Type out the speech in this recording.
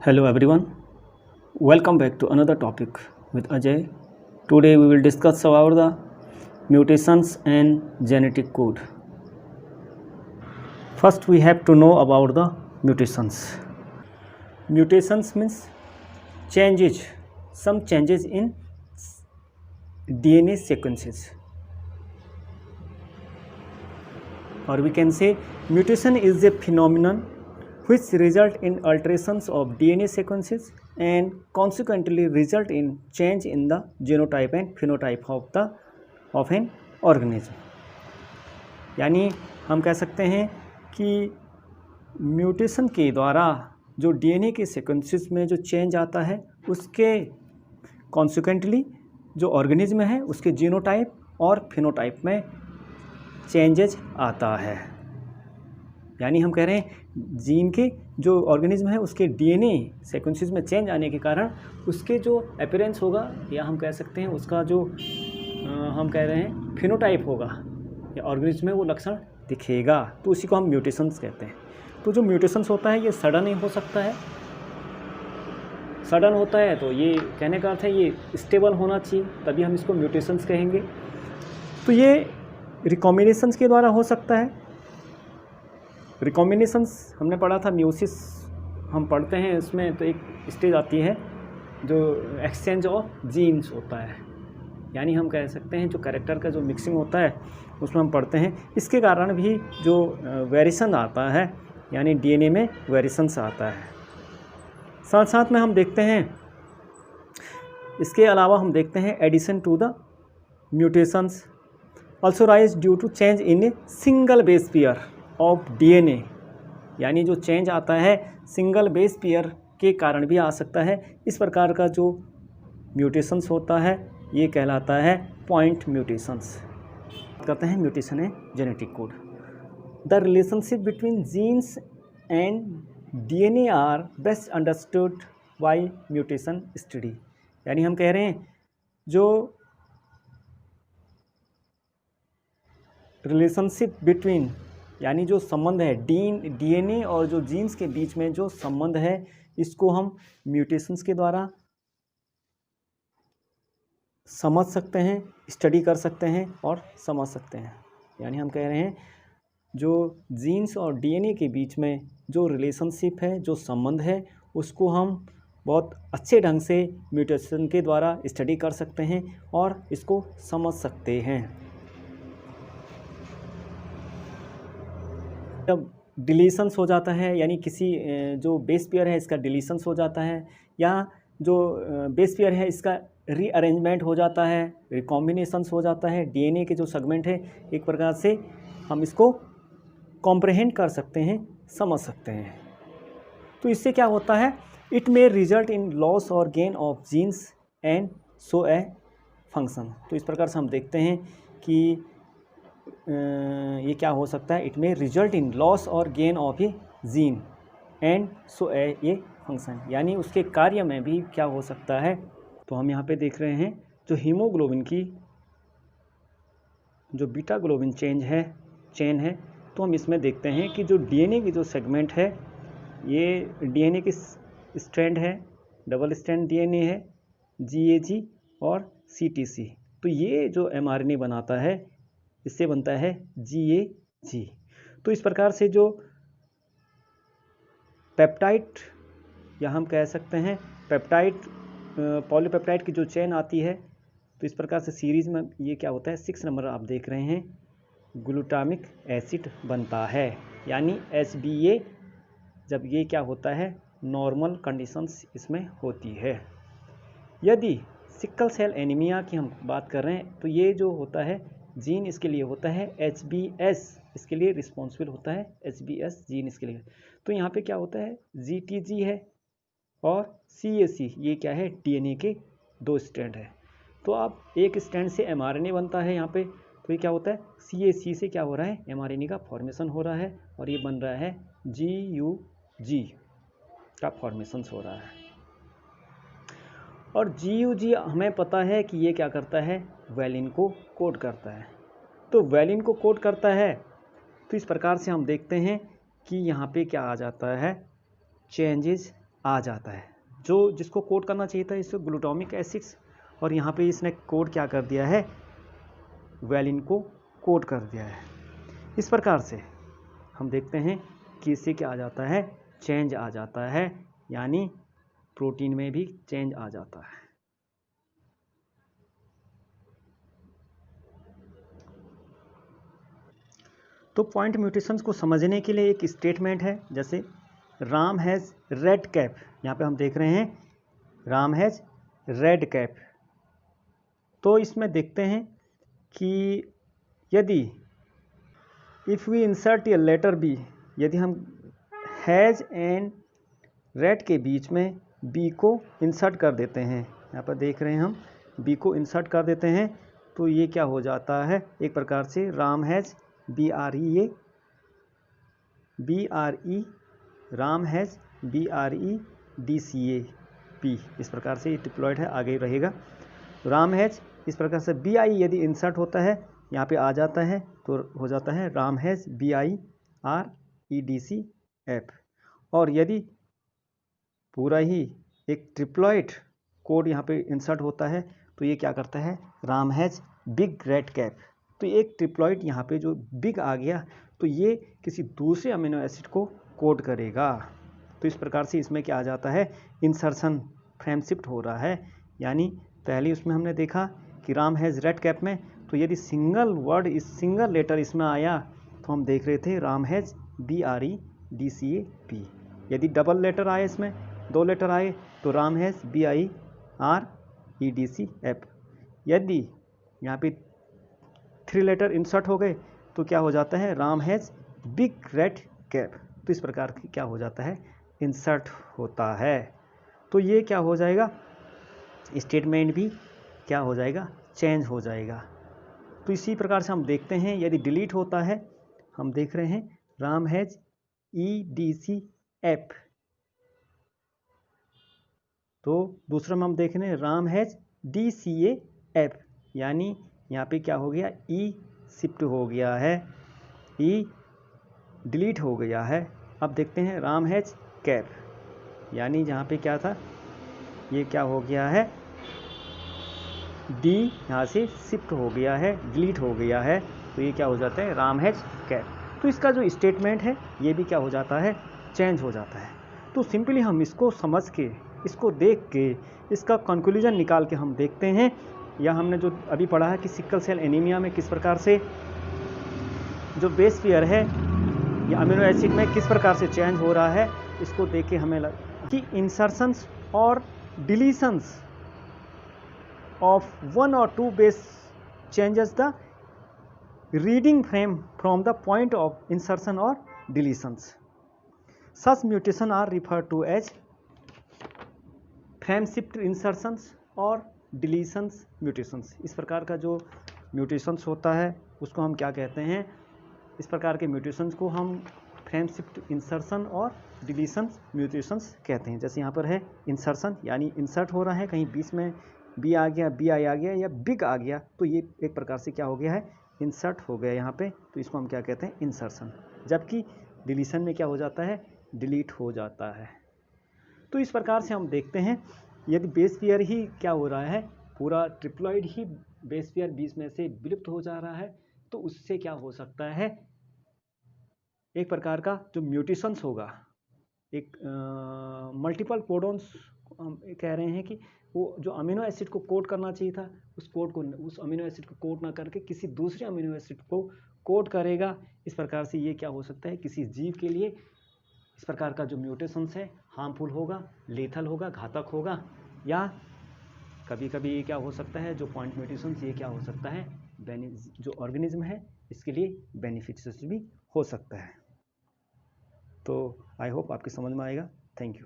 Hello everyone, welcome back to another topic with Ajay. Today we will discuss about the mutations and genetic code. First we have to know about the mutations. Mutations means changes, some changes in DNA sequences. Or we can say mutation is a phenomenon which result in alterations of DNA sequences and consequently result in change in the genotype and phenotype of an organism. यानी हम कह सकते हैं कि mutation के द्वारा जो DNA के सीक्वेंसेस में जो चेंज आता है उसके कॉन्सिक्वेंटली जो ऑर्गेनिज्म है उसके जीनोटाइप और फिनोटाइप में चेंजेज आता है। यानी हम कह रहे हैं जीन के जो ऑर्गेनिज्म है उसके डीएनए सीक्वेंसेस में चेंज आने के कारण उसके जो अपीयरेंस होगा या हम कह सकते हैं उसका जो हम कह रहे हैं फिनोटाइप होगा या ऑर्गेनिज्म में वो लक्षण दिखेगा, तो उसी को हम म्यूटेशंस कहते हैं। तो जो म्यूटेशंस होता है ये सडन ही हो सकता है। सडन होता है तो ये कहने का अर्थ है ये स्टेबल होना चाहिए, तभी हम इसको म्यूटेशंस कहेंगे। तो ये रिकॉम्बिनेशंस के द्वारा हो सकता है। रिकॉम्बिनेशंस हमने पढ़ा था, म्यूसिस हम पढ़ते हैं, इसमें तो एक स्टेज आती है जो एक्सचेंज ऑफ जीन्स होता है। यानी हम कह सकते हैं जो कैरेक्टर का जो मिक्सिंग होता है उसमें हम पढ़ते हैं। इसके कारण भी जो वेरिएशन आता है यानी डीएनए में वेरिएशंस आता है। साथ साथ में हम देखते हैं इसके अलावा हम देखते हैं addition to the mutations also rise due to change in a single base pair of DNA. यानी जो चेंज आता है सिंगल बेस पेयर के कारण भी आ सकता है। इस प्रकार का जो म्यूटेशंस होता है ये कहलाता है पॉइंट म्यूटेशंस। कहते हैं म्यूटेशन है genetic code. The relationship between genes and DNA are best understood by mutation study. यानी हम कह रहे हैं जो रिलेशनशिप बिटवीन यानी जो संबंध है डीएनए और जो जीन्स के बीच में जो संबंध है इसको हम म्यूटेशंस के द्वारा समझ सकते हैं, स्टडी कर सकते हैं और समझ सकते हैं। यानी हम कह रहे हैं जो जीन्स और डीएनए के बीच में जो रिलेशनशिप है, जो संबंध है, उसको हम बहुत अच्छे ढंग से म्यूटेशन के द्वारा स्टडी कर सकते हैं और इसको समझ सकते हैं। जब डिलीशंस हो जाता है यानी किसी जो बेस पेयर है इसका डिलीशंस हो जाता है या जो बेस पेयर है इसका रीअरेंजमेंट हो जाता है, रिकॉम्बिनेशंस हो जाता है, डीएनए के जो सेगमेंट है एक प्रकार से हम इसको कॉम्प्रहेंड कर सकते हैं, समझ सकते हैं। तो इससे क्या होता है, it may result in loss और gain of genes and so a function. तो इस प्रकार से हम देखते हैं कि ये क्या हो सकता है, it may result in loss और gain of a gene and so a function. यानी उसके कार्य में भी क्या हो सकता है। तो हम यहाँ पे देख रहे हैं जो हीमोग्लोबिन की जो बीटा ग्लोबिन चेन है तो हम इसमें देखते हैं कि जो डीएनए की जो सेगमेंट है ये डीएनए की स्ट्रैंड है, डबल स्ट्रैंड डीएनए है, जीएजी और सीटीसी। तो ये जो एमआरएनए बनाता है इससे बनता है जीएजी। तो इस प्रकार से जो पेप्टाइड या हम कह सकते हैं पेप्टाइड पॉलीपेप्टाइड की जो चेन आती है तो इस प्रकार से सीरीज़ में ये क्या होता है 6 नंबर आप देख रहे हैं ग्लूटामिक एसिड बनता है। यानी HBA जब ये क्या होता है नॉर्मल कंडीशंस इसमें होती है। यदि सिकल सेल एनीमिया की हम बात कर रहे हैं तो ये जो होता है जीन इसके लिए होता है HBS, इसके लिए रिस्पॉन्सिबल होता है HBS जीन इसके लिए। तो यहाँ पे क्या होता है GTG है और CAC ये क्या है डीएनए के 2 स्ट्रैंड है। तो अब एक स्ट्रैंड से एमआरएनए बनता है यहाँ पे, तो ये क्या होता है CAC से क्या हो रहा है एमआरएनए का फॉर्मेशन हो रहा है और ये बन रहा है GUG का फॉर्मेशन हो रहा है। और GUG हमें पता है कि ये क्या करता है वैलिन को कोड करता है। तो वैलिन को कोड करता है तो इस प्रकार से हम देखते हैं कि यहाँ पे क्या आ जाता है चेंजेस आ जाता है। जो जिसको कोड करना चाहिए था इसको ग्लूटामिक एसिड्स, और यहाँ पे इसने कोड क्या कर दिया है, वैलिन को कोड कर दिया है। इस प्रकार से हम देखते हैं कि इससे क्या आ जाता है, चेंज आ जाता है, यानी प्रोटीन में भी चेंज आ जाता है। तो पॉइंट म्यूटेशंस को समझने के लिए एक स्टेटमेंट है, जैसे राम हैज़ रेड कैप, यहाँ पे हम देख रहे हैं राम हैज़ रेड कैप। तो इसमें देखते हैं कि यदि if we insert a letter B, यदि हम हैज़ एंड रेड के बीच में बी को इंसर्ट कर देते हैं, यहाँ पर देख रहे हैं हम बी को इंसर्ट कर देते हैं, तो ये क्या हो जाता है, एक प्रकार से Ram has BRE Ram has BREDCAP, इस प्रकार से ये डिप्लॉयड है, आगे रहेगा। राम हैज़ इस प्रकार से BI यदि इंसर्ट होता है यहाँ पे आ जाता है तो हो जाता है राम हैज़ BIREDCAP। और यदि पूरा ही एक ट्रिप्लॉइड कोड यहाँ पे इंसर्ट होता है तो ये क्या करता है, Ram has big red cap. तो एक ट्रिप्लॉइड यहाँ पे जो बिग आ गया तो ये किसी दूसरे अमीनो एसिड को कोड करेगा। तो इस प्रकार से इसमें क्या आ जाता है, इंसर्शन फ्रेम शिफ्ट हो रहा है। यानी पहले उसमें हमने देखा कि राम हैज़ रेड कैप में, तो यदि सिंगल वर्ड इस सिंगल लेटर इसमें आया तो हम देख रहे थे राम हैज़ BREDCAP। यदि डबल लेटर आए, इसमें 2 लेटर आए, तो राम हैज़ BIREDCAP। यदि यहाँ पे 3 लेटर इंसर्ट हो गए तो क्या हो जाता है, Ram has big red cap. तो इस प्रकार की क्या हो जाता है, इंसर्ट होता है। तो ये क्या हो जाएगा, स्टेटमेंट भी क्या हो जाएगा, चेंज हो जाएगा। तो इसी प्रकार से हम देखते हैं यदि डिलीट होता है, हम देख रहे हैं राम हैज़ EDCAP। तो दूसरा में हम देख रहे हैं राम हैज़ DCAF, यानी यहाँ पे क्या हो गया, ई शिफ्ट हो गया है, ई डिलीट हो गया है। अब देखते हैं राम हैज़ कैप, यानी जहाँ पे क्या था, ये क्या हो गया है, डी यहाँ से शिफ्ट हो गया है, डिलीट हो गया है, तो ये क्या हो जाता है, राम हैज़ कैप। तो इसका जो स्टेटमेंट है ये भी क्या हो जाता है, चेंज हो जाता है। तो सिंपली हम इसको समझ के, इसको देख के, इसका कंक्लूजन निकाल के हम देखते हैं, या हमने जो अभी पढ़ा है कि सिकल सेल एनीमिया में किस प्रकार से जो बेस पेयर है या अमीनो एसिड में किस प्रकार से चेंज हो रहा है, इसको देख के हमें लगा कि इंसर्शंस और deletions of 1 or 2 base changes the reading frame from the point of insertion और deletions. Such mutation are refer to as frame shift insertions और डिलीशंस म्यूटेशंस। इस प्रकार का जो म्यूटेशंस होता है उसको हम क्या कहते हैं, इस प्रकार के म्यूटेशंस को हम फ्रेम शिफ्ट इंसर्शन और डिलीशंस म्यूटेशंस कहते हैं। जैसे यहाँ पर है इंसर्शन, यानी इंसर्ट हो रहा है, कहीं बीच में बी आ गया, BI आ गया या बिग आ गया, तो ये एक प्रकार से क्या हो गया है, इंसर्ट हो गया यहाँ पे, तो इसको हम क्या कहते हैं, इंसर्शन। जबकि डिलीशन में क्या हो जाता है, डिलीट हो जाता है। तो इस प्रकार से हम देखते हैं यदि बेस पेयर ही क्या हो रहा है, पूरा ट्रिप्लॉइड ही बेस पेयर बीच में से विलुप्त हो जा रहा है, तो उससे क्या हो सकता है, एक प्रकार का जो म्यूटेशंस होगा, एक मल्टीपल कोडॉन्स हम कह रहे हैं कि वो जो अमीनो एसिड को कोड करना चाहिए था उस कोड को, उस अमीनो एसिड को कोड ना करके किसी दूसरे अमीनो एसिड को कोड करेगा। इस प्रकार से ये क्या हो सकता है, किसी जीव के लिए इस प्रकार का जो म्यूटेशंस है हार्मफुल होगा, लेथल होगा, घातक होगा, या कभी कभी ये क्या हो सकता है, जो पॉइंट म्यूटेशंस ये क्या हो सकता है, जो ऑर्गेनिज्म है इसके लिए बेनिफिशियस भी हो सकता है। तो आई होप आपकी समझ में आएगा। Thank you.